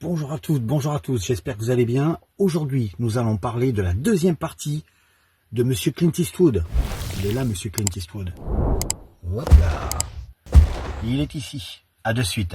Bonjour à toutes, bonjour à tous, j'espère que vous allez bien. Aujourd'hui, nous allons parler de la deuxième partie de Monsieur Clint Eastwood. Il est là, Monsieur Clint Eastwood. Hop là. Il est ici. À de suite.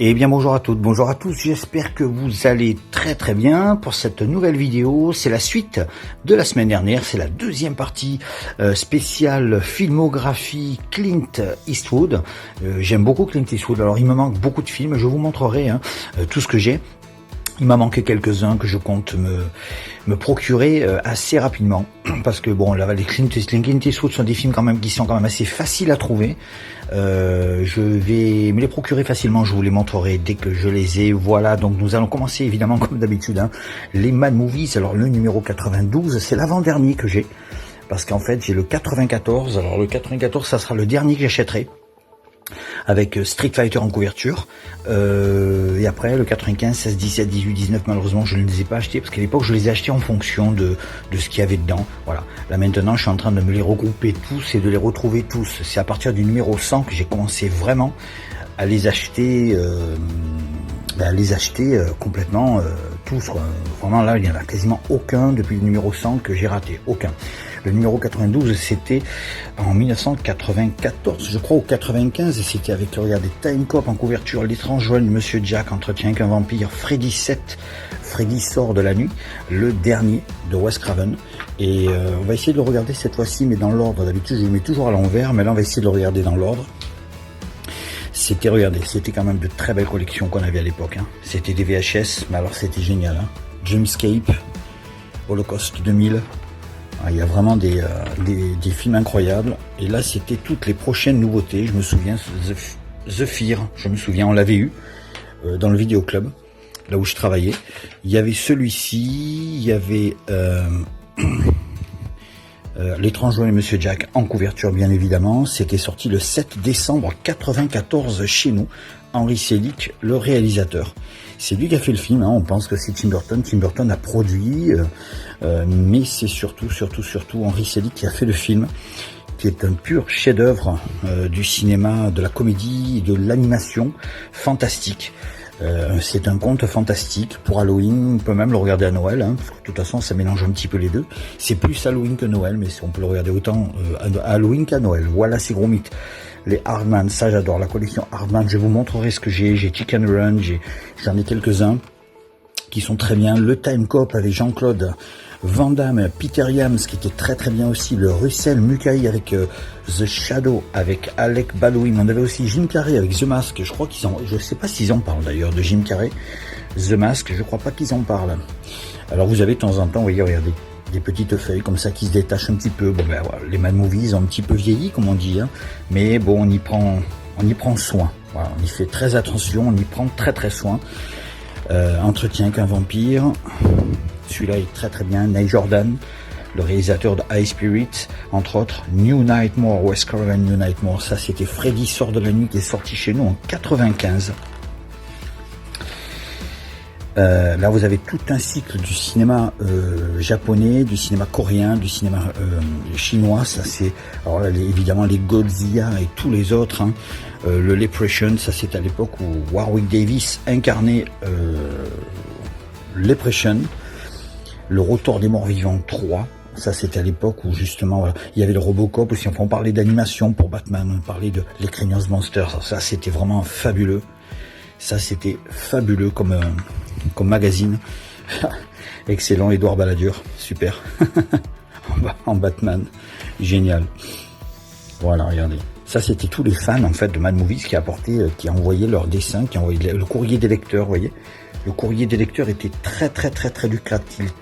Eh bien bonjour à toutes, bonjour à tous, j'espère que vous allez très bien pour cette nouvelle vidéo. C'est la suite de la semaine dernière, c'est la deuxième partie spéciale filmographie Clint Eastwood. J'aime beaucoup Clint Eastwood, alors il me manque beaucoup de films, je vous montrerai tout ce que j'ai. Il m'a manqué quelques-uns que je compte me procurer assez rapidement, parce que bon, là, les Clint Eastwood sont des films qui sont quand même assez faciles à trouver. Je vais me les procurer facilement, je vous les montrerai dès que je les ai. Voilà, donc nous allons commencer évidemment comme d'habitude, les Mad Movies. Alors le numéro 92, c'est l'avant-dernier que j'ai, parce qu'en fait j'ai le 94. Alors le 94, ça sera le dernier que j'achèterai, avec Street Fighter en couverture, et après le 95, 16, 17, 18, 19, malheureusement je ne les ai pas achetés, parce qu'à l'époque je les ai achetés en fonction de ce qu'il y avait dedans. Voilà, là maintenant je suis en train de me les regrouper tous et de les retrouver tous. C'est à partir du numéro 100 que j'ai commencé vraiment à les acheter, complètement tous, quoi. Vraiment là il n'y en a quasiment aucun depuis le numéro 100 que j'ai raté, aucun. Le numéro 92, c'était en 1994, je crois, ou 95, et c'était avec, regardez, Time Cop en couverture, L'étrange Journée de Monsieur Jack, Entretien avec un vampire, Freddy 7, Freddy sort de la nuit, le dernier de Wes Craven. Et on va essayer de le regarder cette fois-ci, mais dans l'ordre. D'habitude, je le mets toujours à l'envers, mais là, on va essayer de le regarder dans l'ordre. C'était, regardez, c'était quand même de très belles collections qu'on avait à l'époque. C'était des VHS, mais alors c'était génial. Dreamscape, Holocaust 2000. Il y a vraiment des films incroyables. Et là, c'était toutes les prochaines nouveautés. Je me souviens, The Fear, je me souviens, on l'avait eu dans le vidéoclub, là où je travaillais. Il y avait celui-ci, il y avait L'étrange Journée de Monsieur Jack en couverture, bien évidemment. C'était sorti le 7 décembre 94 chez nous. Henry Selick, le réalisateur. C'est lui qui a fait le film, on pense que c'est Tim Burton. Tim Burton a produit, mais c'est surtout Henry Selick qui a fait le film, qui est un pur chef-d'œuvre du cinéma, de la comédie, de l'animation fantastique. C'est un conte fantastique pour Halloween. On peut même le regarder à Noël, parce que de toute façon ça mélange un petit peu les deux. C'est plus Halloween que Noël, mais on peut le regarder autant à Halloween qu'à Noël. Voilà, c'est gros mythe. Les Hardman, ça j'adore, la collection Hardman, je vous montrerai ce que j'ai Chicken Run, j'en ai quelques-uns qui sont très bien. Le Time Cop avec Jean-Claude Van Damme, Peter Yams qui était très bien aussi, le Russell Mulcahy avec The Shadow, avec Alec Baldwin. On avait aussi Jim Carrey avec The Mask, je crois je sais pas s'ils en parlent d'ailleurs de Jim Carrey, The Mask, je crois pas qu'ils en parlent. Alors vous avez de temps en temps, vous voyez, regardez, des petites feuilles comme ça qui se détachent un petit peu. Bon ben voilà, les Mad Movies ont un petit peu vieilli comme on dit, mais bon, on y prend soin. Voilà, on y fait très attention, on y prend très soin. Entretien avec un vampire, celui-là est très bien. Neil Jordan, le réalisateur de High Spirit, entre autres. New Nightmare, Wes Craven, New Nightmare, ça c'était Freddy sort de la nuit, qui est sorti chez nous en 95. Là vous avez tout un cycle du cinéma japonais, du cinéma coréen, du cinéma chinois. Ça c'est, alors là évidemment les Godzilla et tous les autres, le Leprechaun, ça c'est à l'époque où Warwick Davis incarnait Leprechaun. Le Retour des morts vivants 3, ça c'était à l'époque où justement, voilà, il y avait le Robocop aussi. Enfin, on parlait d'animation pour Batman, on parlait de les Craignos Monsters, ça c'était vraiment fabuleux. Ça c'était fabuleux comme magazine. Excellent, Édouard Balladur, super. En Batman, génial. Voilà, regardez. Ça, c'était tous les fans en fait de Mad Movies qui envoyaient leurs dessins, qui envoyaient le courrier des lecteurs, vous voyez. Le courrier des lecteurs était très lucratif,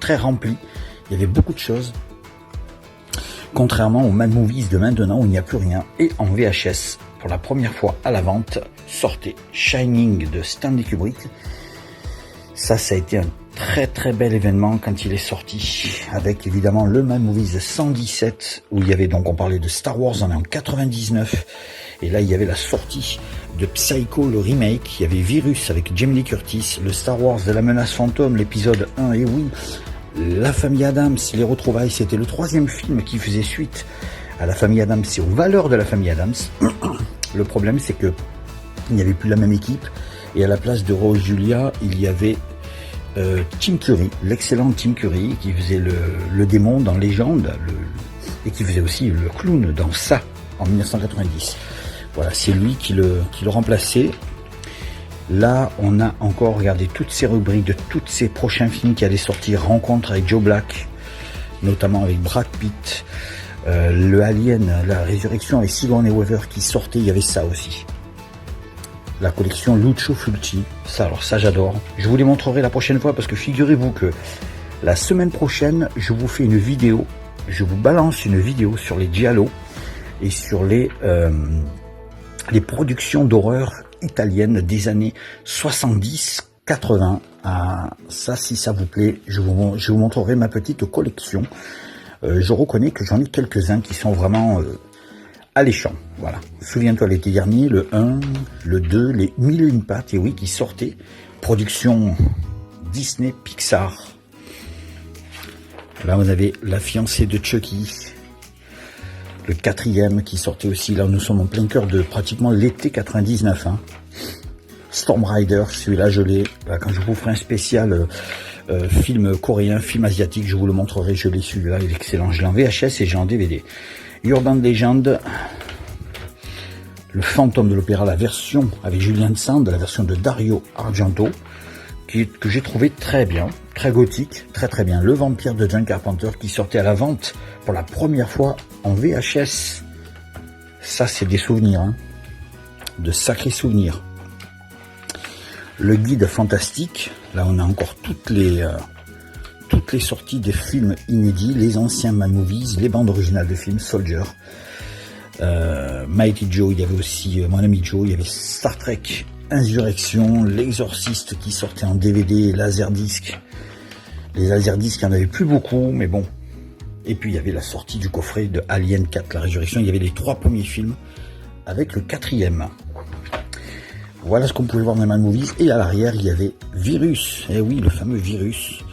très rempli. Il y avait beaucoup de choses. Contrairement aux Mad Movies de maintenant où il n'y a plus rien. Et en VHS, pour la première fois à la vente, sortait Shining de Stanley Kubrick. Ça a été un très bel événement quand il est sorti, avec évidemment le Mad Movies 117, où il y avait donc, on parlait de Star Wars, on est en 99, et là il y avait la sortie de Psycho, le remake, il y avait Virus avec Jamie Lee Curtis, le Star Wars de la menace fantôme, l'épisode 1, et oui, la famille Adams, les retrouvailles, c'était le 3e film qui faisait suite à la famille Adams et aux valeurs de la famille Adams. Le problème c'est que il n'y avait plus la même équipe, et à la place de Rose Julia, il y avait Tim Curry, l'excellent Tim Curry, qui faisait le démon dans Légende, et qui faisait aussi le clown dans Ça, en 1990. Voilà, c'est lui qui le remplaçait. Là, on a encore regardé toutes ces rubriques de tous ces prochains films qui allaient sortir. Rencontre avec Joe Black, notamment avec Brad Pitt, le Alien, la Résurrection avec Sigourney Weaver qui sortait, il y avait ça aussi. La collection Lucio Fulci, ça j'adore. Je vous les montrerai la prochaine fois parce que figurez-vous que la semaine prochaine, je vous fais une vidéo, je vous balance une vidéo sur les giallo et sur les productions d'horreur italiennes des années 70-80. Ah, ça, si ça vous plaît, je vous montrerai ma petite collection. Je reconnais que j'en ai quelques-uns qui sont vraiment alléchants. Voilà. Souviens-toi l'été dernier, le 1, le 2, les 1001 pattes, et oui, qui sortaient. Production Disney Pixar. Là, on avait La fiancée de Chucky. Le 4e qui sortait aussi. Là, nous sommes en plein cœur de pratiquement l'été 99. Hein. Storm Rider, celui-là, je l'ai. Quand je vous ferai un spécial film coréen, film asiatique, je vous le montrerai. Je l'ai, celui-là, il est excellent. Je l'ai en VHS et j'ai en DVD. Urban Legend, le fantôme de l'opéra, la version avec Julian Sand, la version de Dario Argento, que j'ai trouvé très bien, très gothique, très bien. Le vampire de John Carpenter qui sortait à la vente pour la première fois en VHS. Ça, c'est des souvenirs, hein, de sacrés souvenirs. Le guide fantastique, là on a encore toutes les sorties des films inédits, les anciens Mad Movies, les bandes originales de films, Soldier, Mighty Joe, il y avait aussi Mon ami Joe, il y avait Star Trek, Insurrection, L'Exorciste qui sortait en DVD, Laserdisc. Les Laserdisc, il n'y en avait plus beaucoup, mais bon. Et puis il y avait la sortie du coffret de Alien 4, la Résurrection, il y avait les 3 premiers films avec le 4e. Voilà ce qu'on pouvait voir dans les Mad Movies. Et à l'arrière, il y avait Virus, eh oui, le fameux Virus,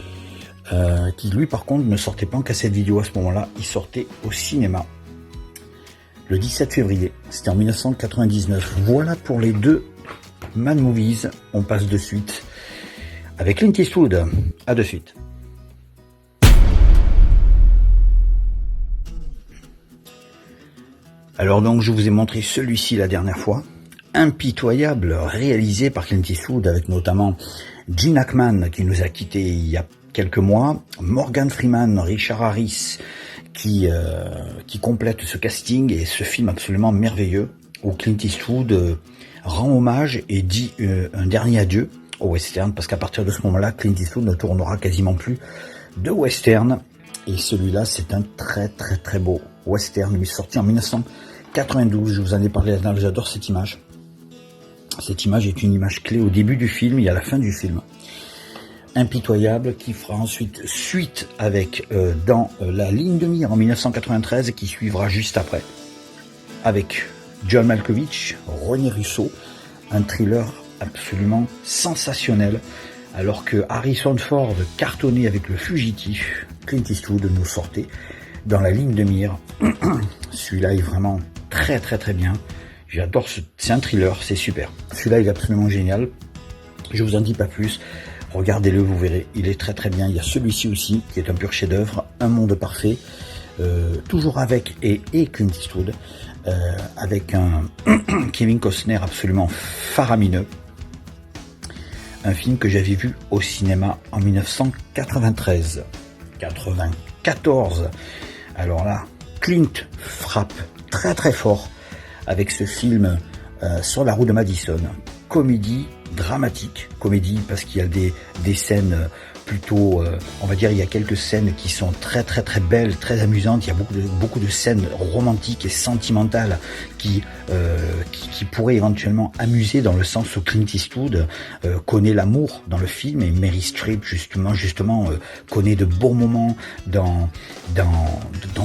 qui lui par contre ne sortait pas en cassette vidéo à ce moment-là, il sortait au cinéma le 17 février, c'était en 1999. Voilà pour les 2 Mad Movies. On passe de suite avec Clint Eastwood. À de suite. Alors donc je vous ai montré celui-ci la dernière fois, Impitoyable, réalisé par Clint Eastwood avec notamment Gene Hackman qui nous a quittés il y a quelques mois, Morgan Freeman, Richard Harris qui complète ce casting et ce film absolument merveilleux où Clint Eastwood rend hommage et dit un dernier adieu au western, parce qu'à partir de ce moment-là, Clint Eastwood ne tournera quasiment plus de western, et celui-là c'est un très beau western, il est sorti en 1992, je vous en ai parlé là, j'adore cette image. Cette image est une image clé au début du film et à la fin du film. Impitoyable, qui fera ensuite suite avec dans La ligne de mire en 1993, qui suivra juste après, avec John Malkovich, René Russo, un thriller absolument sensationnel, alors que Harrison Ford cartonnait avec Le Fugitif, Clint Eastwood nous sortait dans La ligne de mire. Celui-là est vraiment très bien. J'adore, c'est un thriller, c'est super. Celui-là il est absolument génial. Je vous en dis pas plus. Regardez-le, vous verrez, il est très bien. Il y a celui-ci aussi, qui est un pur chef-d'œuvre, Un monde parfait, toujours avec et Clint Eastwood, avec un Kevin Costner absolument faramineux. Un film que j'avais vu au cinéma en 1994. Alors là, Clint frappe très très fort avec ce film Sur la route de Madison. Comédie dramatique, comédie parce qu'il y a des scènes plutôt, on va dire, il y a quelques scènes qui sont très très très belles, très amusantes. Il y a beaucoup de scènes romantiques et sentimentales qui pourraient éventuellement amuser, dans le sens où Clint Eastwood connaît l'amour dans le film, et Mary Streep justement connaît de beaux moments dans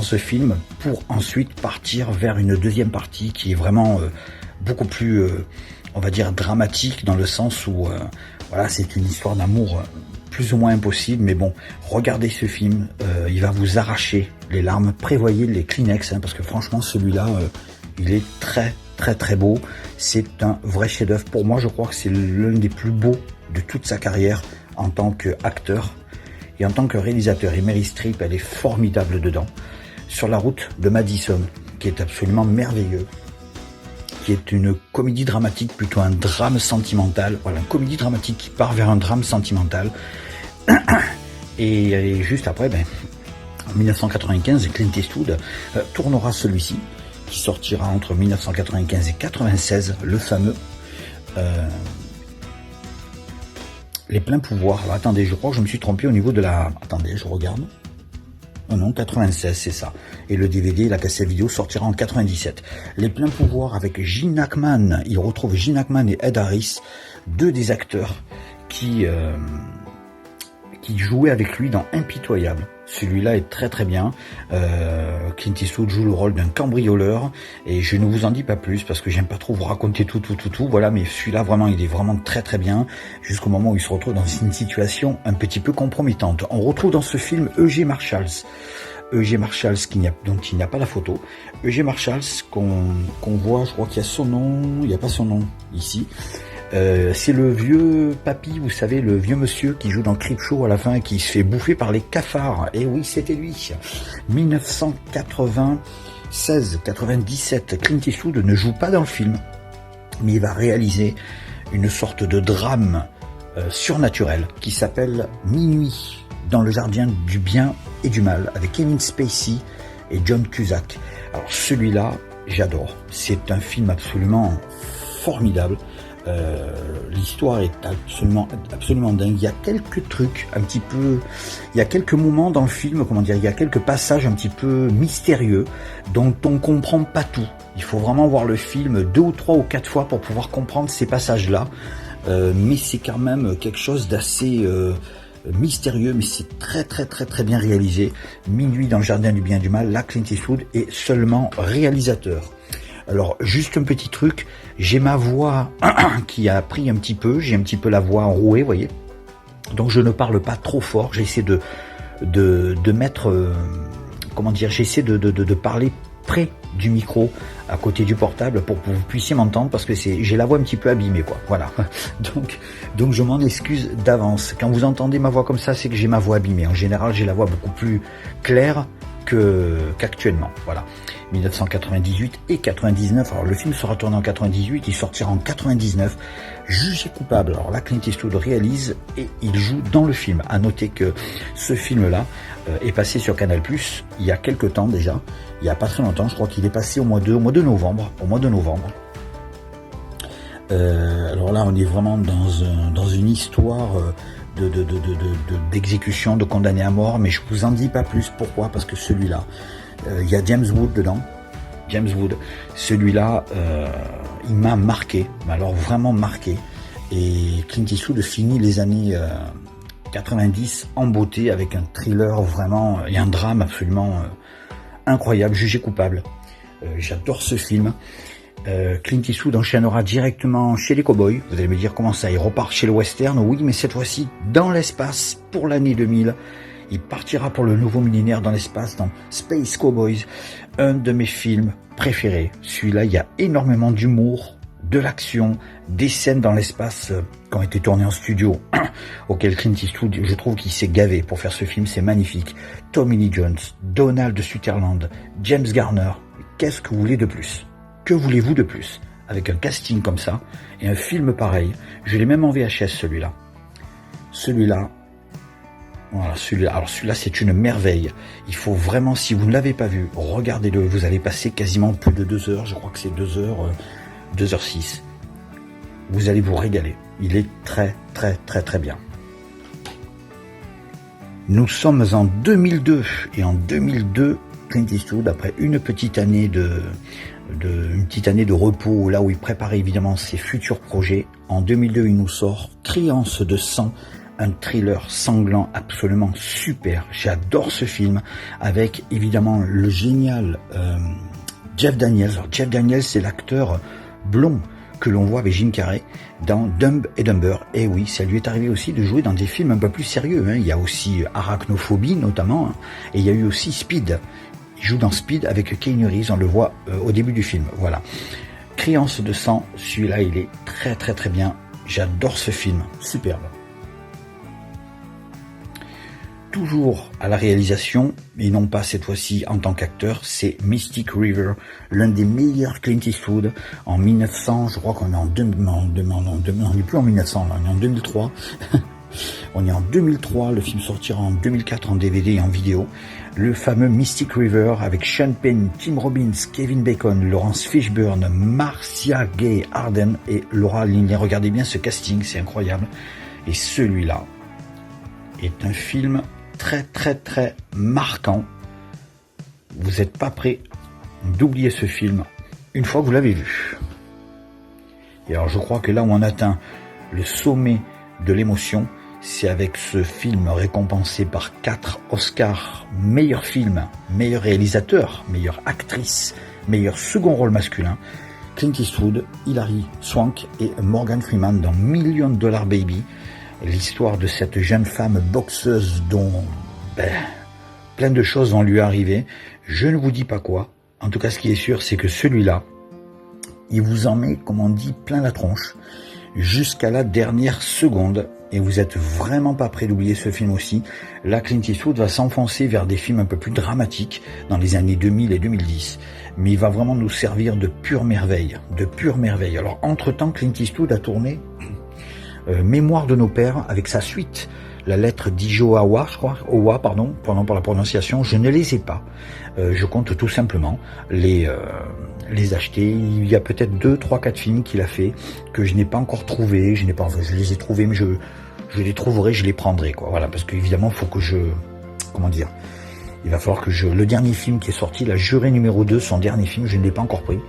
ce film, pour ensuite partir vers une deuxième partie qui est vraiment beaucoup plus on va dire dramatique, dans le sens où voilà, c'est une histoire d'amour plus ou moins impossible, mais bon, regardez ce film, il va vous arracher les larmes. Prévoyez les Kleenex, parce que franchement celui-là, il est très très très beau. C'est un vrai chef-d'œuvre. Pour moi, je crois que c'est l'un des plus beaux de toute sa carrière en tant qu'acteur et en tant que réalisateur. Et Mary Streep, elle est formidable dedans. Sur la route de Madison, qui est absolument merveilleux, qui est une comédie dramatique, plutôt un drame sentimental. Voilà, une comédie dramatique qui part vers un drame sentimental. Et juste après, en 1995, Clint Eastwood tournera celui-ci, qui sortira entre 1995 et 96, le fameux Les Pleins Pouvoirs. Alors attendez, je crois que je me suis trompé au niveau de la... Attendez, je regarde. Oh non, 96, c'est ça. Et le DVD, la cassette vidéo, sortira en 97. Les Pleins Pouvoirs avec Gene Hackman. Il retrouve Gene Hackman et Ed Harris, deux des acteurs qui jouaient avec lui dans Impitoyable. Celui-là est très très bien. Clint Eastwood joue le rôle d'un cambrioleur, et je ne vous en dis pas plus parce que j'aime pas trop vous raconter tout. Voilà, mais celui-là vraiment, il est vraiment très très bien, jusqu'au moment où il se retrouve dans une situation un petit peu compromettante. On retrouve dans ce film E.G. Marshalls, dont il n'y a pas la photo. E.G. Marshalls qu'on voit, je crois qu'il y a son nom, il n'y a pas son nom ici. C'est le vieux papy, vous savez, le vieux monsieur qui joue dans Creepshow à la fin, qui se fait bouffer par les cafards. Et oui, c'était lui. 1996-97, Clint Eastwood ne joue pas dans le film, mais il va réaliser une sorte de drame surnaturel qui s'appelle Minuit dans le jardin du bien et du mal, avec Kevin Spacey et John Cusack. Alors celui-là, j'adore. C'est un film absolument formidable. L'histoire est absolument dingue. Il y a quelques trucs un petit peu, il y a quelques moments dans le film, il y a quelques passages un petit peu mystérieux dont on comprend pas tout. Il faut vraiment voir le film 2 ou 3 ou 4 fois pour pouvoir comprendre ces passages-là. Mais c'est quand même quelque chose d'assez mystérieux, mais c'est très très très très bien réalisé. Minuit dans le jardin du bien et du mal, là Clint Eastwood est seulement réalisateur. Alors, juste un petit truc, j'ai ma voix qui a pris un petit peu, j'ai un petit peu la voix enrouée, vous voyez. Donc, je ne parle pas trop fort, j'essaie de mettre, j'essaie de parler près du micro, à côté du portable, pour que vous puissiez m'entendre, parce que j'ai la voix un petit peu abîmée, quoi. Voilà. Donc, je m'en excuse d'avance. Quand vous entendez ma voix comme ça, c'est que j'ai ma voix abîmée. En général, j'ai la voix beaucoup plus claire qu'actuellement. Voilà. 1998 et 99. Alors le film sera tourné en 98, il sortira en 99. Jugé coupable. Alors là, Clint Eastwood réalise et il joue dans le film. À noter que ce film-là est passé sur Canal+, il y a quelques temps déjà. Il y a pas très longtemps, je crois qu'il est passé au mois de novembre. Alors là, on est vraiment dans une histoire d'exécution, de condamné à mort, mais je vous en dis pas plus. Pourquoi ? Parce que celui-là, il y a James Wood dedans. James Wood, celui-là, il m'a marqué, alors vraiment marqué. Et Clint Eastwood finit les années 90 en beauté avec un thriller vraiment et un drame absolument incroyable, Jugé coupable. J'adore ce film. Clint Eastwood enchaînera directement chez les Cowboys. Vous allez me dire comment ça, il repart chez le western. Oui, mais cette fois-ci dans l'espace pour l'année 2000. Il partira pour le nouveau millénaire dans l'espace, dans Space Cowboys, un de mes films préférés. Celui-là, il y a énormément d'humour, de l'action, des scènes dans l'espace qui ont été tournées en studio, auquel Clint Eastwood, je trouve qu'il s'est gavé pour faire ce film, c'est magnifique. Tommy Lee Jones, Donald Sutherland, James Garner, qu'est-ce que vous voulez de plus ? Que voulez-vous de plus ? Avec un casting comme ça, et un film pareil, je l'ai même en VHS celui-là. Celui-là, Voilà, celui-là. Alors celui-là, c'est une merveille. Il faut vraiment, si vous ne l'avez pas vu, regardez-le. Vous allez passer quasiment plus de 2 heures. Je crois que c'est 2 heures, 2h06. Vous allez vous régaler. Il est très, très, très, très bien. Nous sommes en 2002. Et en 2002, Clint Eastwood, après une petite année de repos, là où il préparait évidemment ses futurs projets, en 2002, il nous sort Créance de sang, un thriller sanglant absolument super. J'adore ce film, avec évidemment le génial Jeff Daniels. Alors, Jeff Daniels, c'est l'acteur blond que l'on voit avec Jim Carrey dans Dumb et Dumber. Et oui, ça lui est arrivé aussi de jouer dans des films un peu plus sérieux. Il y a aussi Arachnophobie notamment, et il y a eu aussi Speed. Il joue dans Speed avec Keanu Reeves, on le voit au début du film. Voilà. Créance de sang, celui-là, il est très très très bien. J'adore ce film, superbe. Toujours à la réalisation, et non pas cette fois-ci en tant qu'acteur, c'est Mystic River, l'un des meilleurs Clint Eastwood en 1900, je crois qu'on est en 2000, on n'est plus en 1900, là, on est en 2003. On est en 2003, le film sortira en 2004 en DVD et en vidéo. Le fameux Mystic River avec Sean Penn, Tim Robbins, Kevin Bacon, Laurence Fishburne, Marcia Gay Harden et Laura Linney. Regardez bien ce casting, c'est incroyable. Et celui-là est un film très très très marquant. Vous n'êtes pas prêt d'oublier ce film une fois que vous l'avez vu. Et alors je crois que là où on atteint le sommet de l'émotion, c'est avec ce film récompensé par 4 Oscars, meilleur film, meilleur réalisateur, meilleure actrice, meilleur second rôle masculin, Clint Eastwood, Hilary Swank et Morgan Freeman dans $1 Million Baby, l'histoire de cette jeune femme boxeuse dont plein de choses vont lui arriver. Je ne vous dis pas quoi. En tout cas, ce qui est sûr, c'est que celui-là, il vous en met, comme on dit, plein la tronche, jusqu'à la dernière seconde. Et vous êtes vraiment pas prêt d'oublier ce film aussi. Là, Clint Eastwood va s'enfoncer vers des films un peu plus dramatiques dans les années 2000 et 2010. Mais il va vraiment nous servir de pure merveille. De pure merveille. Alors, entre-temps, Clint Eastwood a tourné Mémoire de nos pères avec sa suite. La lettre d'Ijoawa, je crois. Owa, pardon pour la prononciation. Je ne les ai pas. Je compte tout simplement les acheter. Il y a peut-être 2, 3, 4 films qu'il a fait que je n'ai pas encore trouvé. Je les ai trouvés, mais je les trouverai, je les prendrai, quoi. Voilà, parce qu'évidemment, faut que il va falloir que le dernier film qui est sorti, La Jurée numéro 2, son dernier film, je ne l'ai pas encore pris.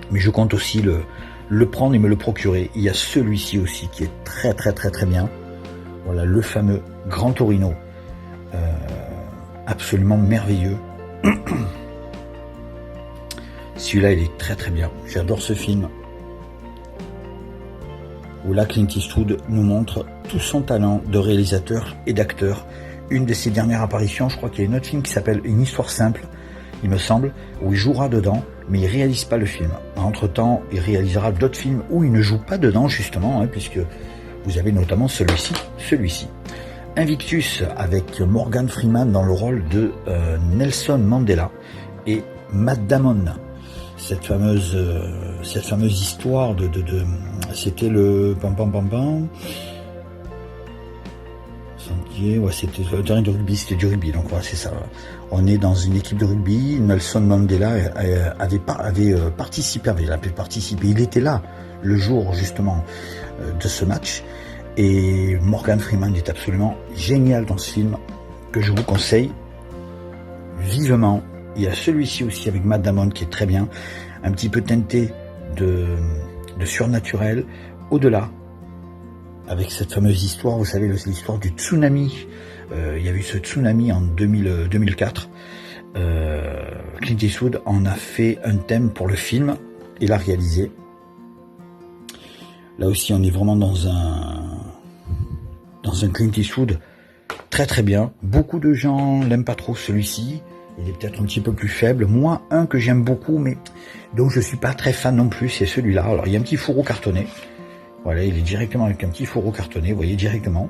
Mais je compte aussi le prendre et me le procurer. Il y a celui-ci aussi qui est très très très très bien. Voilà, le fameux Grand Torino. Absolument merveilleux. Celui-là, il est très très bien. J'adore ce film. Où là, Clint Eastwood nous montre tout son talent de réalisateur et d'acteur. Une de ses dernières apparitions, je crois qu'il y a un autre film qui s'appelle Une histoire simple, il me semble, où il jouera dedans, mais il réalise pas le film. Entre-temps, il réalisera d'autres films où il ne joue pas dedans, justement, puisque vous avez notamment celui-ci. Invictus, avec Morgan Freeman dans le rôle de Nelson Mandela et Matt Damon. Cette fameuse histoire c'était le ouais, c'était le terrain de rugby, c'était du rugby, donc voilà, c'est ça. On est dans une équipe de rugby. Nelson Mandela avait participé, il était là le jour justement de ce match. Et Morgan Freeman est absolument génial dans ce film que je vous conseille vivement. Il y a celui-ci aussi avec Matt Damon qui est très bien, un petit peu teinté de surnaturel. Au-delà, avec cette fameuse histoire, vous savez, l'histoire du tsunami. Il y a eu ce tsunami en 2004. Clint Eastwood en a fait un thème pour le film et l'a réalisé. Là aussi, on est vraiment dans un Clint Eastwood très très bien. Beaucoup de gens l'aiment pas trop, celui-ci. Il est peut-être un petit peu plus faible. Moi, un que j'aime beaucoup, mais dont je suis pas très fan non plus, c'est celui-là. Alors, il y a un petit fourreau cartonné. Voilà, il est directement avec un petit fourreau cartonné, vous voyez, directement.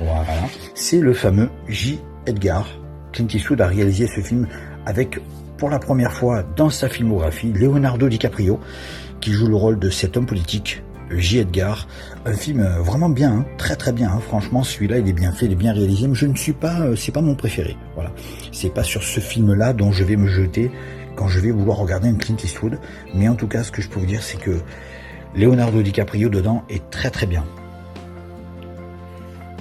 Voilà. C'est le fameux J. Edgar. Clint Eastwood a réalisé ce film avec, pour la première fois dans sa filmographie, Leonardo DiCaprio, qui joue le rôle de cet homme politique, J. Edgar, un film vraiment bien, hein, très très bien, hein. Franchement celui-là il est bien fait, il est bien réalisé, mais je ne suis pas, c'est pas mon préféré, voilà, c'est pas sur ce film-là dont je vais me jeter quand je vais vouloir regarder un Clint Eastwood, mais en tout cas ce que je peux vous dire c'est que Leonardo DiCaprio dedans est très très bien.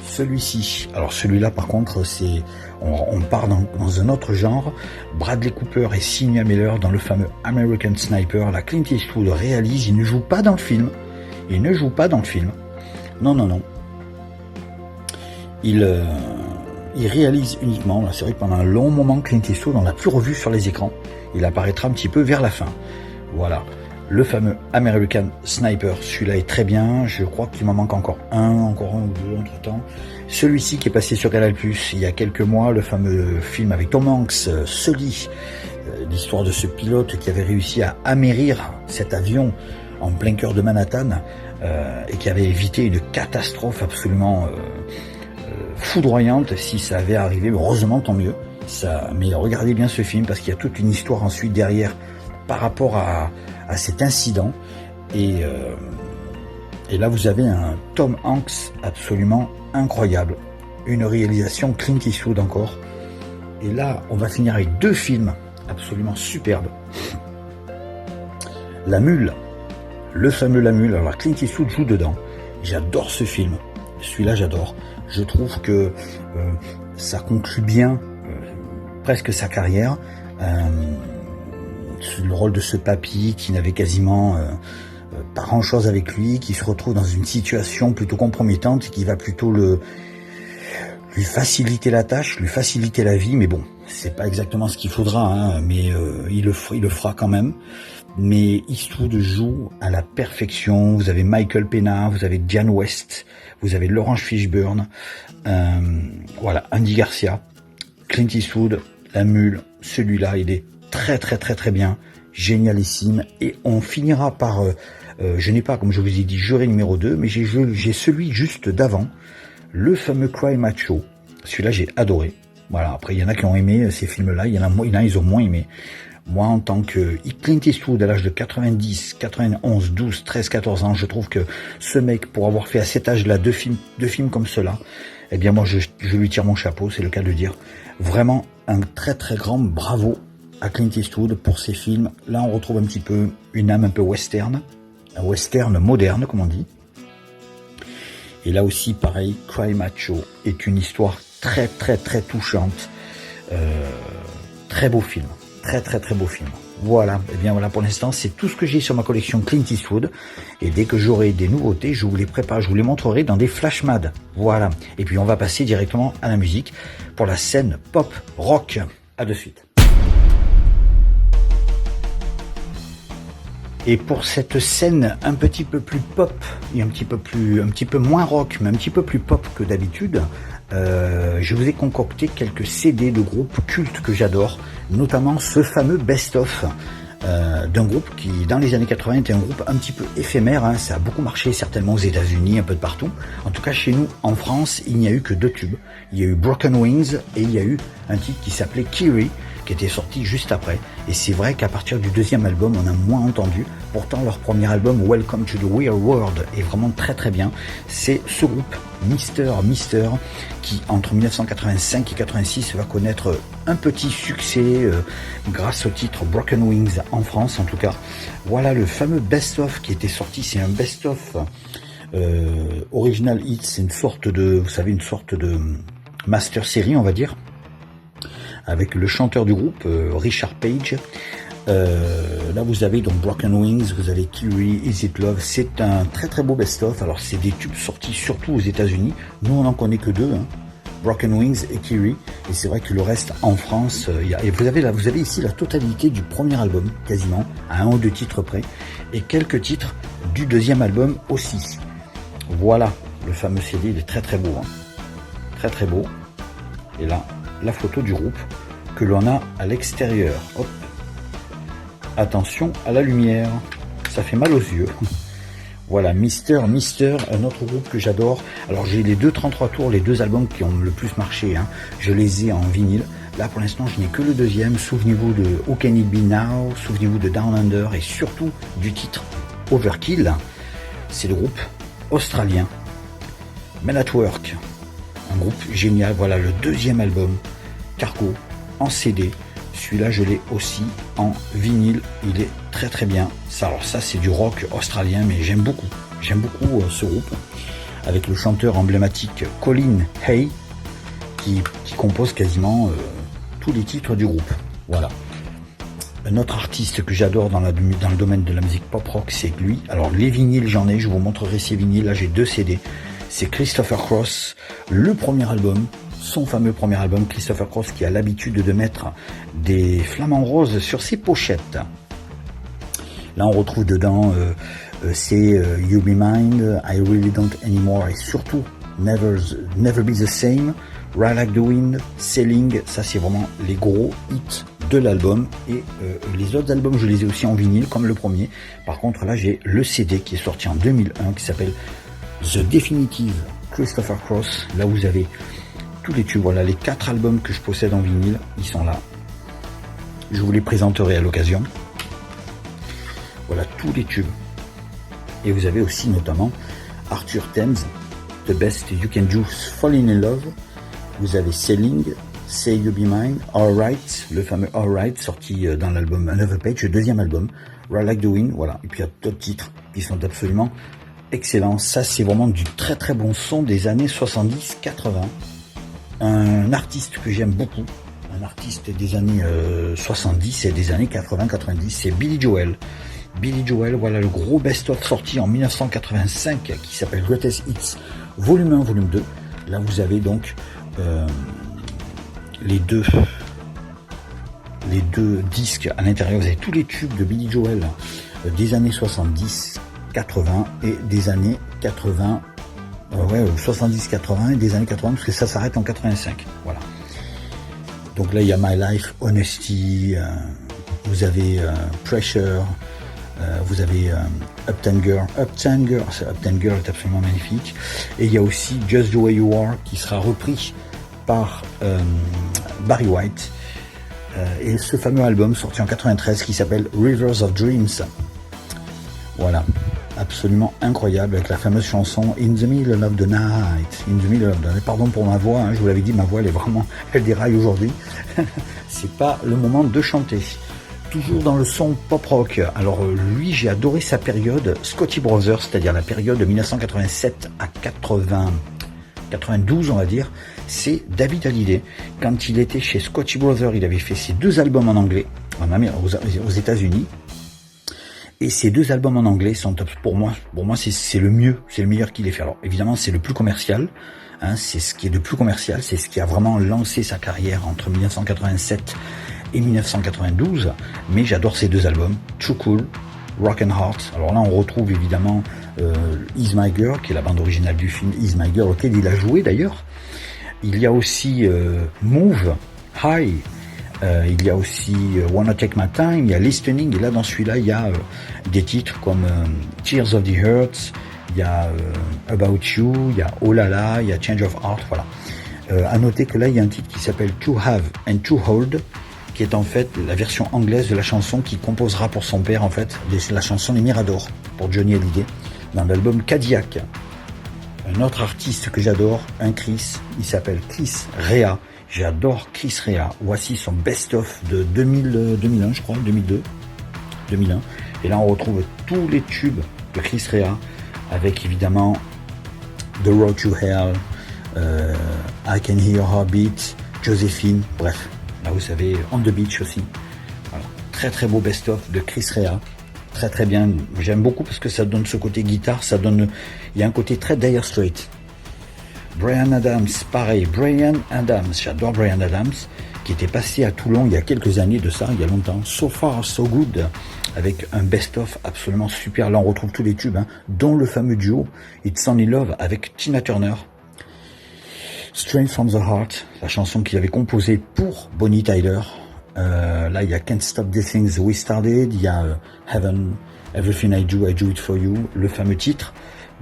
Celui-ci, alors celui-là par contre c'est, on part dans un autre genre. Bradley Cooper et Sienna Miller dans le fameux American Sniper. La Clint Eastwood réalise, il ne joue pas dans le film. Il ne joue pas dans le film. Non, non, non. Il réalise uniquement. C'est vrai que pendant un long moment Clint Eastwood, on l'a plus revu sur les écrans. Il apparaîtra un petit peu vers la fin. Voilà. Le fameux American Sniper, celui-là est très bien, je crois qu'il m'en manque encore un ou deux entre temps. Celui-ci qui est passé sur Canal+, il y a quelques mois, le fameux film avec Tom Hanks, Sully, l'histoire de ce pilote qui avait réussi à amérir cet avion en plein cœur de Manhattan et qui avait évité une catastrophe absolument foudroyante si ça avait arrivé, heureusement tant mieux. Mais regardez bien ce film parce qu'il y a toute une histoire ensuite derrière par rapport à cet incident et là vous avez un Tom Hanks absolument incroyable, une réalisation Clint Eastwood encore, et là on va finir avec deux films absolument superbes. La Mule, le fameux La Mule, alors Clint Eastwood joue dedans, j'adore ce film, celui-là j'adore, je trouve que ça conclut bien presque sa carrière. Le rôle de ce papy qui n'avait quasiment pas grand chose avec lui, qui se retrouve dans une situation plutôt compromettante, qui va plutôt lui faciliter la tâche, lui faciliter la vie, mais bon, c'est pas exactement ce qu'il faudra, hein, mais il le fera quand même. Mais Eastwood joue à la perfection. Vous avez Michael Pena, vous avez Diane West, vous avez Laurence Fishburne, voilà, Andy Garcia, Clint Eastwood, La Mule, celui-là, il est très très très très bien, génialissime, et on finira par, je n'ai pas, comme je vous ai dit, juré numéro 2, mais j'ai celui juste d'avant, le fameux Cry Macho, celui-là j'ai adoré, voilà, après il y en a qui ont aimé ces films-là, il y en a ils ont moins aimé, moi en tant que Clint Eastwood à l'âge de 90, 91, 12, 13, 14 ans, je trouve que ce mec, pour avoir fait à cet âge-là deux films comme cela, eh bien moi je lui tire mon chapeau, c'est le cas de le dire, vraiment un très très grand bravo à Clint Eastwood pour ses films. Là, on retrouve un petit peu une âme un peu western, un western moderne, comme on dit. Et là aussi, pareil, Cry Macho est une histoire très, très, très touchante. Très beau film. Très, très, très beau film. Voilà. Et bien voilà, pour l'instant, c'est tout ce que j'ai sur ma collection Clint Eastwood. Et dès que j'aurai des nouveautés, je vous les prépare, je vous les montrerai dans des flash mad. Voilà. Et puis, on va passer directement à la musique pour la scène pop rock. À de suite. Et pour cette scène un petit peu plus pop et un petit peu moins rock, mais un petit peu plus pop que d'habitude, je vous ai concocté quelques CD de groupes cultes que j'adore, notamment ce fameux best-of d'un groupe qui, dans les années 80, était un groupe un petit peu éphémère, hein. Ça a beaucoup marché certainement aux États-Unis, un peu de partout. En tout cas, chez nous, en France, il n'y a eu que deux tubes. Il y a eu Broken Wings et il y a eu un titre qui s'appelait Kiri, qui était sorti juste après, et c'est vrai qu'à partir du deuxième album on a moins entendu, pourtant leur premier album Welcome to the Weird World est vraiment très très bien. C'est ce groupe Mister qui entre 1985 et 86 va connaître un petit succès grâce au titre Broken Wings en France en tout cas. Voilà le fameux best-of qui était sorti, c'est un best-of original hits, c'est une sorte de, vous savez, une sorte de master série on va dire, avec le chanteur du groupe, Richard Page. Là vous avez donc Broken Wings, vous avez Kiri, Is It Love, c'est un très très beau best-of. Alors c'est des tubes sortis surtout aux États-Unis, nous on n'en connaît que deux, hein. Broken Wings et Kiri, et c'est vrai que le reste en France, et vous avez ici la totalité du premier album, quasiment, à un ou deux titres près, et quelques titres du deuxième album aussi. Voilà, le fameux CD, il est très très beau, hein. Très très beau, et là, la photo du groupe que l'on a à l'extérieur. Hop. Attention à la lumière, ça fait mal aux yeux. Voilà, Mister, un autre groupe que j'adore. Alors j'ai les deux 33 tours, les deux albums qui ont le plus marché, hein. Je les ai en vinyle. Là pour l'instant je n'ai que le deuxième. Souvenez-vous de Who Can It Be Now, souvenez-vous de Down Under et surtout du titre Overkill. c'est le groupe australien Men at Work, un groupe génial. Voilà le deuxième album Cargo en CD. Celui-là je l'ai aussi en vinyle, il est très très bien. Alors ça c'est du rock australien, mais j'aime beaucoup ce groupe, avec le chanteur emblématique Colin Hay qui compose quasiment tous les titres du groupe. Voilà. Un autre artiste que j'adore dans le domaine de la musique pop rock, c'est lui. Alors les vinyles j'en ai, je vous montrerai ces vinyles. Là j'ai 2 CD. C'est Christopher Cross, le premier album, son fameux premier album. Christopher Cross qui a l'habitude de mettre des flamants roses sur ses pochettes. Là on retrouve dedans c'est You Be Mine, I Really Don't Anymore et surtout Never Be The Same, Ride Like The Wind, Sailing. Ça c'est vraiment les gros hits de l'album. Et les autres albums je les ai aussi en vinyle comme le premier. Par contre là j'ai le CD qui est sorti en 2001 qui s'appelle The Definitive Christopher Cross. Là vous avez tous les tubes. Voilà les 4 albums que je possède en vinyle, ils sont là. Je vous les présenterai à l'occasion. Voilà tous les tubes. Et vous avez aussi notamment Arthur Thames, The Best You Can Do, Falling in Love. Vous avez Sailing, Say You Be Mine, Alright, le fameux Alright sorti dans l'album Another Page, le deuxième album, Ride Like The Wind. Voilà. Et puis il y a d'autres titres qui sont absolument excellents. Ça c'est vraiment du très très bon son des années 70-80. Un artiste que j'aime beaucoup, un artiste des années 70 et des années 80-90, c'est Billy Joel. Billy Joel, voilà le gros best-of sorti en 1985 qui s'appelle Greatest Hits volume 1, volume 2. Là vous avez donc les deux disques à l'intérieur. Vous avez tous les tubes de Billy Joel des années 70, 80 et des années 80, 70, 80 et des années 80 parce que ça s'arrête en 85. Voilà. Donc là il y a My Life, Honesty, vous avez Pressure. Vous avez Uptown Girl. Uptown Girl est absolument magnifique. Et il y a aussi Just the Way You Are qui sera repris par Barry White. Et ce fameux album sorti en 93 qui s'appelle Rivers of Dreams. Voilà, absolument incroyable avec la fameuse chanson In the Middle of the Night. In the Middle of the Night. Pardon pour ma voix, hein, je vous l'avais dit, ma voix elle déraille aujourd'hui. C'est pas le moment de chanter. Toujours dans le son pop rock. Alors lui, j'ai adoré sa période Scotty Brothers, c'est-à-dire la période de 1987 à 92, on va dire. C'est David Hallyday. Quand il était chez Scotty Brothers, il avait fait ses 2 albums en anglais, aux États-Unis. Et ces 2 albums en anglais sont pour moi c'est le mieux, c'est le meilleur qu'il ait fait. Alors évidemment, c'est le plus commercial. Hein, c'est ce qui est le plus commercial, c'est ce qui a vraiment lancé sa carrière entre 1987 et 1992, mais j'adore ces 2 albums, Too Cool, Rock and Heart. Alors là on retrouve évidemment Is My Girl, qui est la bande originale du film Is My Girl, auquel il a joué d'ailleurs. Il y a aussi Move, High, il y a aussi Wanna Take My Time, il y a Listening, et là dans celui-là il y a des titres comme Tears of the Heart, il y a About You, il y a Oh La La, il y a Change of Heart, voilà. À noter que là il y a un titre qui s'appelle To Have and To Hold, qui est en fait la version anglaise de la chanson qu'il composera pour son père, en fait, la chanson Les Miradors, pour Johnny Hallyday, dans l'album Cadillac. Un autre artiste que j'adore, un Chris, il s'appelle Chris Rea. J'adore Chris Rea. Voici son best-of de 2001, je crois, 2001. Et là, on retrouve tous les tubes de Chris Rea, avec évidemment The Road to Hell, I Can Hear Your Heartbeat, Josephine, bref. Là, vous savez, On the Beach aussi. Voilà. Très très beau best-of de Chris Rea. Très très bien. J'aime beaucoup parce que ça donne ce côté guitare. Il y a un côté très Dire Straits. Bryan Adams, pareil. Bryan Adams. J'adore Bryan Adams, qui était passé à Toulon il y a quelques années de ça, il y a longtemps. So Far, So Good. Avec un best-of absolument super. Là, on retrouve tous les tubes, hein, dont le fameux duo It's Only Love avec Tina Turner. Straight from the Heart, la chanson qu'il avait composée pour Bonnie Tyler. Là, il y a Can't Stop the Things We Started, il y a Heaven, Everything I Do It For You, le fameux titre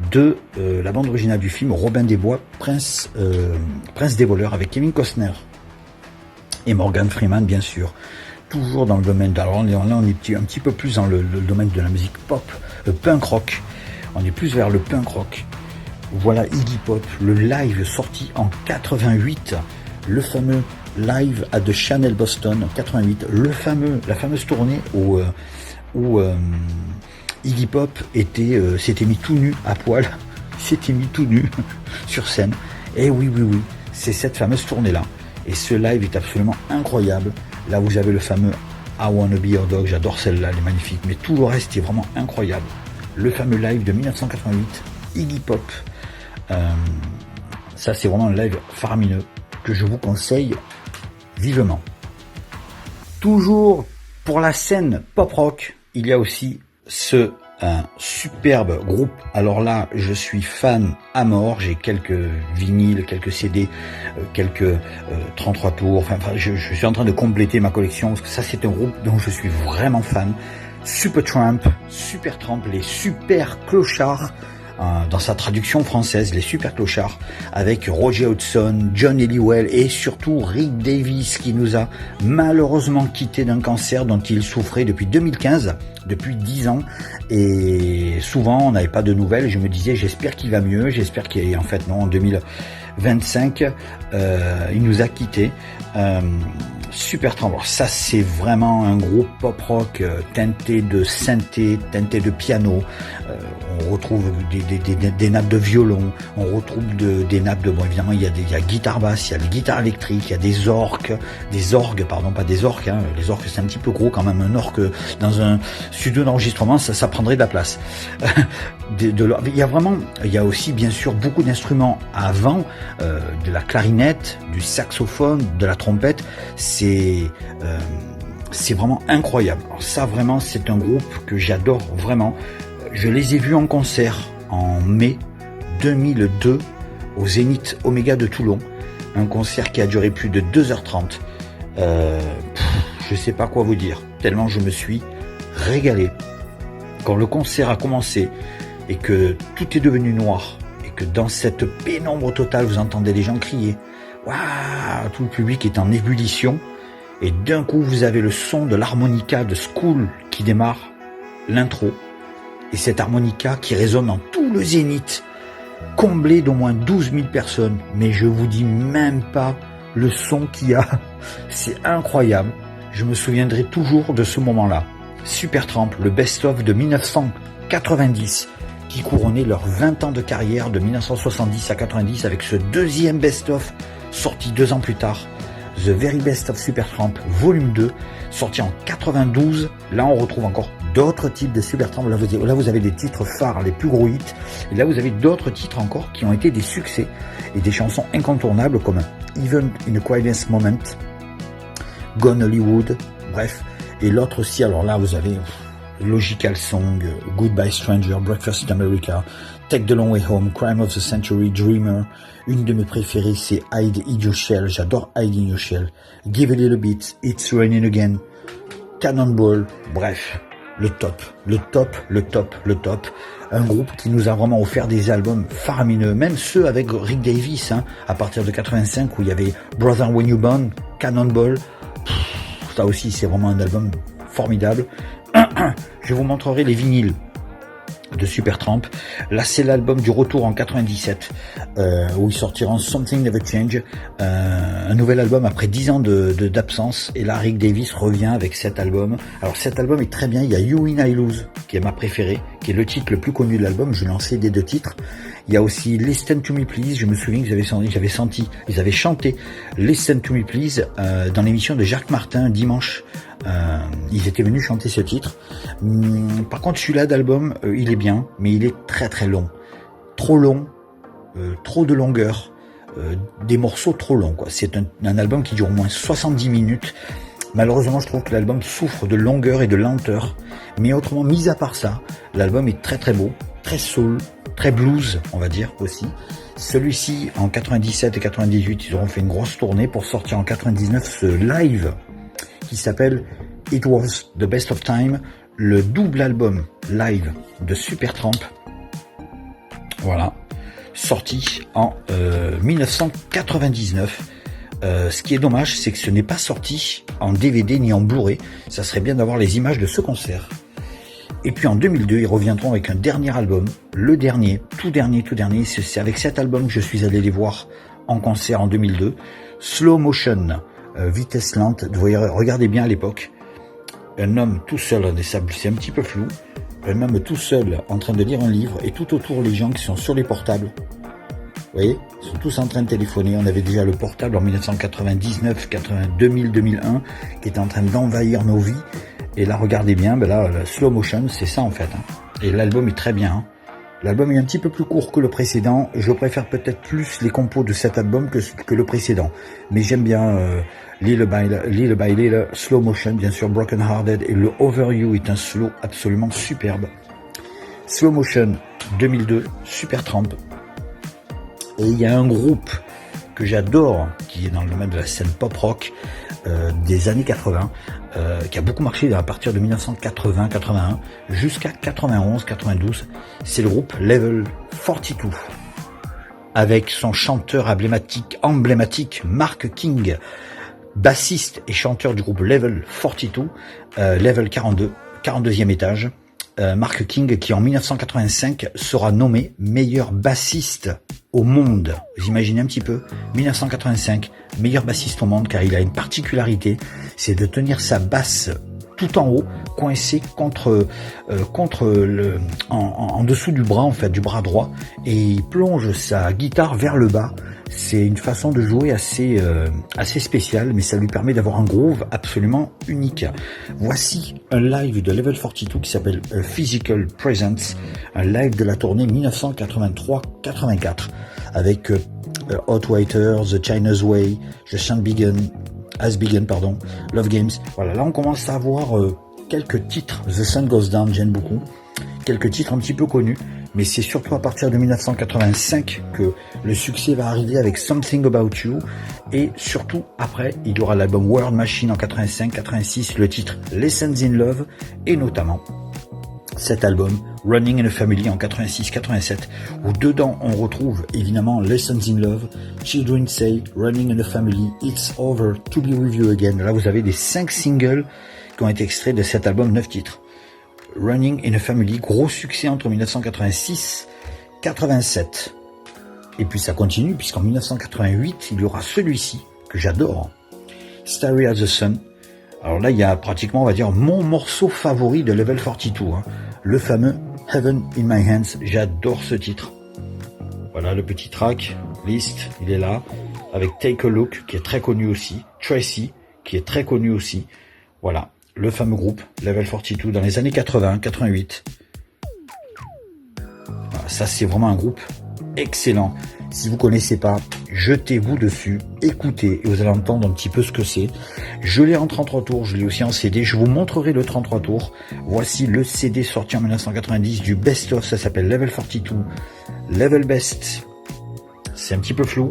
de la bande originale du film Robin des Bois, Prince des voleurs, avec Kevin Costner et Morgan Freeman, bien sûr. Toujours dans le domaine, alors là on est un petit peu plus dans le domaine de la musique pop, punk rock. On est plus vers le punk rock. Voilà Iggy Pop, le live sorti en 88, le fameux live à The Channel Boston en 88, la fameuse tournée où Iggy Pop s'était mis tout nu à poil, s'était mis tout nu sur scène. Et oui, c'est cette fameuse tournée-là. Et ce live est absolument incroyable. Là, vous avez le fameux I Wanna Be Your Dog, j'adore celle-là, elle est magnifique. Mais tout le reste est vraiment incroyable. Le fameux live de 1988, Iggy Pop. Ça, c'est vraiment un live faramineux que je vous conseille vivement. Toujours pour la scène pop-rock, il y a aussi un superbe groupe. Alors là, je suis fan à mort. J'ai quelques vinyles, quelques CD, quelques 33 tours. Enfin, je suis en train de compléter ma collection parce que ça, c'est un groupe dont je suis vraiment fan. Supertramp, les super clochards. Dans sa traduction française, les super clochards, avec Roger Hodgson, John Helliwell et surtout Rick Davies qui nous a malheureusement quitté d'un cancer dont il souffrait depuis 2015, depuis 10 ans, et souvent on n'avait pas de nouvelles. Je me disais j'espère qu'il va mieux, j'espère qu'il est en fait non, en 2025 il nous a quitté. Supertramp, alors ça c'est vraiment un groupe pop rock teinté de synthé, teinté de piano. On retrouve des nappes de violon, on retrouve des nappes de, bon évidemment il y a guitare basse, il y a des guitares électriques, il y a des orgues, pas des orques, hein. Les orques c'est un petit peu gros quand même, un orgue dans un studio d'enregistrement ça prendrait de la place. Il y a aussi bien sûr beaucoup d'instruments avant, de la clarinette, du saxophone, de la trompette. C'est vraiment incroyable. Alors ça vraiment c'est un groupe que j'adore vraiment. Je les ai vus en concert en mai 2002 au Zénith Omega de Toulon. Un concert qui a duré plus de 2h30. Je sais pas quoi vous dire, tellement je me suis régalé. Quand le concert a commencé et que tout est devenu noir et que dans cette pénombre totale vous entendez les gens crier, waouh, tout le public est en ébullition et d'un coup vous avez le son de l'harmonica de School qui démarre l'intro et cette harmonica qui résonne dans tout le Zénith, comblé d'au moins 12 000 personnes, mais je vous dis même pas le son qu'il y a, c'est incroyable. Je me souviendrai toujours de ce moment-là. Supertramp, le best-of de 1990, qui couronnait leurs 20 ans de carrière de 1970 à 90 avec ce deuxième best-of sorti 2 ans plus tard, The Very Best of Supertramp, volume 2, sorti en 92. Là, on retrouve encore d'autres titres de Supertramp. Là, vous avez des titres phares, les plus gros hits. Et là, vous avez d'autres titres encore qui ont été des succès et des chansons incontournables comme Even in a Quietest Moment, Gone Hollywood, bref. Et l'autre aussi, alors là, vous avez Logical Song, Goodbye Stranger, Breakfast in America, Take the Long Way Home, Crime of the Century, Dreamer. Une de mes préférées, c'est Hide in Your Shell. J'adore Hide in Your Shell. Give a Little Bit, It's Raining Again, Cannonball. Bref, le top. Un groupe qui nous a vraiment offert des albums faramineux, même ceux avec Rick Davies, hein, à partir de 85 où il y avait Brother When You Born, Cannonball. Ça aussi, c'est vraiment un album formidable. Je vous montrerai les vinyles de Supertramp. Là, c'est l'album du retour en 97, où ils sortiront Something Never Change, un nouvel album après 10 ans d'absence. Et là, Rick Davies revient avec cet album. Alors, cet album est très bien. Il y a You Win, I Lose, qui est ma préférée, qui est le titre le plus connu de l'album. Je lançais des 2 titres. Il y a aussi Listen to Me Please. Je me souviens que ils avaient chanté Listen to Me Please dans l'émission de Jacques Martin dimanche. Ils étaient venus chanter ce titre. Par contre, celui-là d'album, il est bien, mais il est très très long. Trop long, trop de longueur, des morceaux trop longs, quoi. C'est un album qui dure au moins 70 minutes. Malheureusement, je trouve que l'album souffre de longueur et de lenteur. Mais autrement, mis à part ça, l'album est très très beau, très soul, très blues, on va dire aussi. Celui-ci, en 97 et 98, ils auront fait une grosse tournée pour sortir en 99 ce live qui s'appelle It Was the Best of Time, le double album live de Supertramp. Voilà, sorti en 1999. Ce qui est dommage, c'est que ce n'est pas sorti en DVD ni en Blu-ray. Ça serait bien d'avoir les images de ce concert. Et puis en 2002, ils reviendront avec un dernier album, le dernier, tout dernier. C'est avec cet album que je suis allé les voir en concert en 2002. Slow Motion, vitesse lente. Vous voyez, regardez bien à l'époque, un homme tout seul, c'est un petit peu flou, un homme tout seul en train de lire un livre et tout autour les gens qui sont sur les portables. Vous voyez, ils sont tous en train de téléphoner. On avait déjà le portable en 1999, 2000, 2001 qui était en train d'envahir nos vies. Et là, regardez bien, ben là, le slow motion, c'est ça en fait. Hein. Et l'album est très bien. Hein. L'album est un petit peu plus court que le précédent. Je préfère peut-être plus les compos de cet album que le précédent. Mais j'aime bien Little by Little, Slow Motion, bien sûr, Broken Hearted. Et le Over You est un slow absolument superbe. Slow Motion 2002, Supertramp. Et il y a un groupe que j'adore, qui est dans le domaine de la scène pop-rock des années 80, qui a beaucoup marché à partir de 1980-81 jusqu'à 91-92. C'est le groupe Level 42, avec son chanteur emblématique Mark King, bassiste et chanteur du groupe Level 42, Level 42, 42e étage. Mark King qui en 1985 sera nommé meilleur bassiste au monde. Vous imaginez un petit peu, 1985, meilleur bassiste au monde, car il a une particularité, c'est de tenir sa basse tout en haut, coincée en dessous du bras, en fait, du bras droit, et il plonge sa guitare vers le bas. C'est une façon de jouer assez spéciale, mais ça lui permet d'avoir un groove absolument unique. Voici un live de Level 42 qui s'appelle Physical Presence, un live de la tournée 1983-84 avec Hot Water, The China's Way, Just As Begin, Love Games. Voilà, là on commence à avoir quelques titres. The Sun Goes Down, j'aime beaucoup. Quelques titres un petit peu connus. Mais c'est surtout à partir de 1985 que le succès va arriver avec Something About You. Et surtout, après, il y aura l'album World Machine en 85-86, le titre Lessons in Love, et notamment cet album Running in a Family en 86-87, où dedans on retrouve évidemment Lessons in Love, Children Say, Running in a Family, It's Over, To Be With You Again. Là, vous avez des 5 singles qui ont été extraits de cet album, 9 titres. Running in a Family, gros succès entre 1986 et 87. Et puis ça continue, puisqu'en 1988, il y aura celui-ci, que j'adore, Starry as the Sun. Alors là, il y a pratiquement, on va dire, mon morceau favori de Level 42, hein, le fameux Heaven in My Hands. J'adore ce titre. Voilà le petit track, list, il est là, avec Take a Look, qui est très connu aussi, Tracy, qui est très connu aussi. Voilà. Le fameux groupe Level 42 dans les années 80, 88. Voilà, ça c'est vraiment un groupe excellent. Si vous connaissez pas, jetez-vous dessus, écoutez et vous allez entendre un petit peu ce que c'est. Je l'ai en 33 tours, je l'ai aussi en CD. Je vous montrerai le 33 tours. Voici le CD sorti en 1990 du Best of, ça s'appelle Level 42, Level Best. C'est un petit peu flou.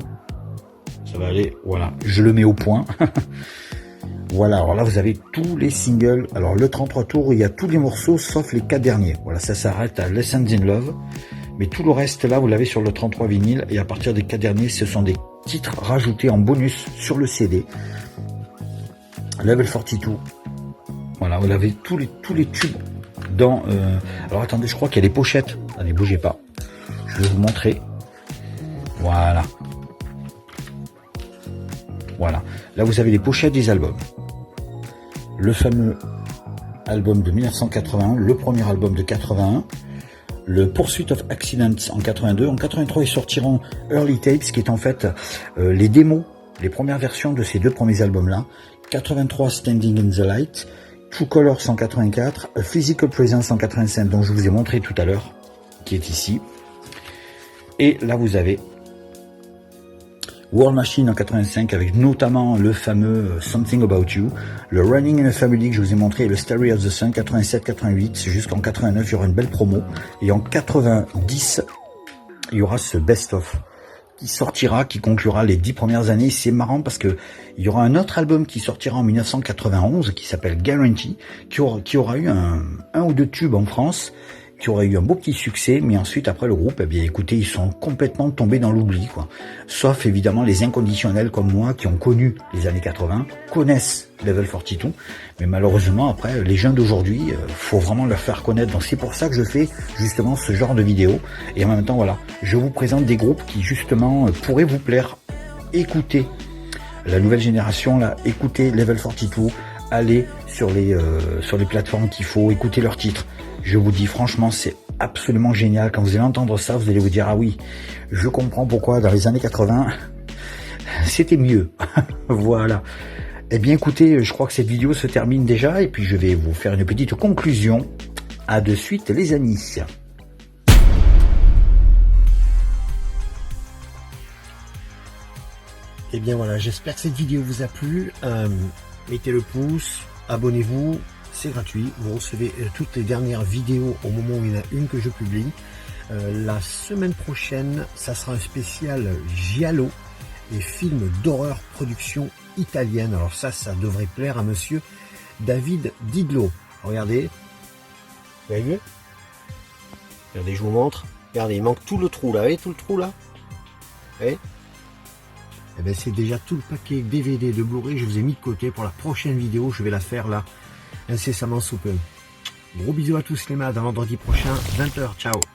Ça va aller, voilà, je le mets au point. Voilà, alors là vous avez tous les singles. Alors le 33 tours, il y a tous les morceaux sauf les 4 derniers. Voilà, ça s'arrête à Lessons in Love. Mais tout le reste là, vous l'avez sur le 33 vinyle. Et à partir des 4 derniers, ce sont des titres rajoutés en bonus sur le CD. Level 42. Voilà, vous avez tous les tubes dans... Alors attendez, je crois qu'il y a des pochettes. Allez, bougez pas. Je vais vous montrer. Voilà. Voilà. Là, vous avez les pochettes des albums. Le fameux album de 1981, le premier album de 81, le Pursuit of Accidents en 82. En 83, ils sortiront Early Tapes, qui est en fait les démos, les premières versions de ces deux premiers albums-là. 83, Standing in the Light, True Colors en 84, A Physical Presence en 85, dont je vous ai montré tout à l'heure, qui est ici. Et là, vous avez World Machine en 85 avec notamment le fameux Something About You, le Running in a Family que je vous ai montré et le Starry as the Sun 87-88, jusqu'en 89 il y aura une belle promo et en 90 il y aura ce Best of qui sortira, qui conclura les 10 premières années. C'est marrant parce que il y aura un autre album qui sortira en 1991 qui s'appelle Guarantee, qui aura eu un ou deux tubes en France. qui aurait eu un beau petit succès, mais ensuite après le groupe, eh bien écoutez, ils sont complètement tombés dans l'oubli, quoi. Sauf évidemment les inconditionnels comme moi qui ont connu les années 80, connaissent Level 42, mais malheureusement après les jeunes d'aujourd'hui, faut vraiment leur faire connaître. Donc c'est pour ça que je fais justement ce genre de vidéo. Et en même temps voilà, je vous présente des groupes qui justement pourraient vous plaire. Écoutez la nouvelle génération là, écoutez Level 42, allez sur les plateformes qu'il faut, écoutez leurs titres. Je vous dis franchement, c'est absolument génial. Quand vous allez entendre ça, vous allez vous dire, ah oui, je comprends pourquoi dans les années 80, c'était mieux. Voilà. Eh bien écoutez, je crois que cette vidéo se termine déjà et puis je vais vous faire une petite conclusion. À de suite les amis. Et bien voilà, j'espère que cette vidéo vous a plu. Mettez le pouce, abonnez-vous. C'est gratuit, vous recevez toutes les dernières vidéos au moment où il y en a une que je publie. La semaine prochaine, ça sera un spécial Giallo et film d'horreur production italienne. Alors ça devrait plaire à monsieur David Didlo. Regardez, vous avez vu? Regardez, je vous montre. Regardez, il manque tout le trou là, vous voyez tout le trou là? Vous voyez? Eh bien c'est déjà tout le paquet DVD de Blu-ray, je vous ai mis de côté pour la prochaine vidéo, je vais la faire là incessamment sous peu. Gros bisous à tous les mads, à vendredi prochain, 20 h, ciao.